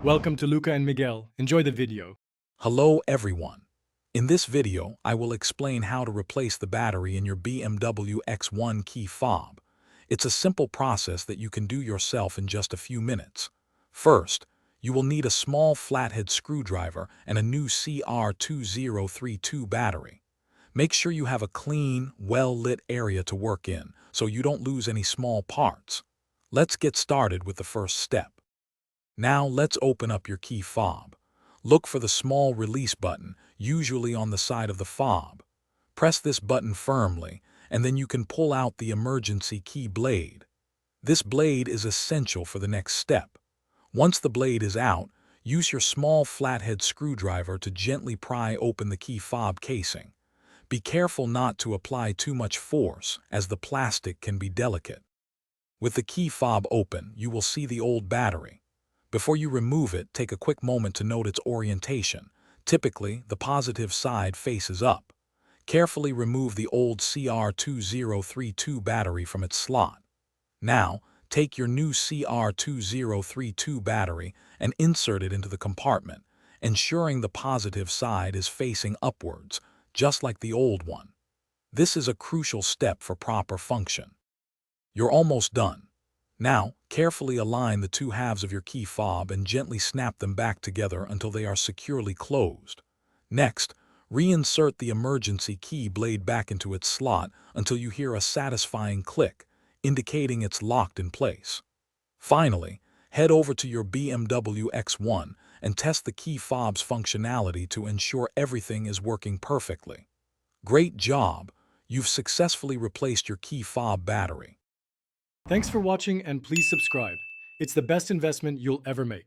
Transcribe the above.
Welcome to Luca and Miguel. Enjoy the video. Hello everyone. In this video, I will explain how to replace the battery in your BMW X1 key fob. It's a simple process that you can do yourself in just a few minutes. First, you will need a small flathead screwdriver and a new CR2032 battery. Make sure you have a clean, well-lit area to work in so you don't lose any small parts. Let's get started with the first step. Now let's open up your key fob. Look for the small release button, usually on the side of the fob. Press this button firmly, and then you can pull out the emergency key blade. This blade is essential for the next step. Once the blade is out, use your small flathead screwdriver to gently pry open the key fob casing. Be careful not to apply too much force, as the plastic can be delicate. With the key fob open, you will see the old battery. Before you remove it, take a quick moment to note its orientation. Typically, the positive side faces up. Carefully remove the old CR2032 battery from its slot. Now, take your new CR2032 battery and insert it into the compartment, ensuring the positive side is facing upwards, just like the old one. This is a crucial step for proper function. You're almost done. Now, carefully align the two halves of your key fob and gently snap them back together until they are securely closed. Next, reinsert the emergency key blade back into its slot until you hear a satisfying click, indicating it's locked in place. Finally, head over to your BMW X1 and test the key fob's functionality to ensure everything is working perfectly. Great job! You've successfully replaced your key fob battery. Thanks for watching and please subscribe. It's the best investment you'll ever make.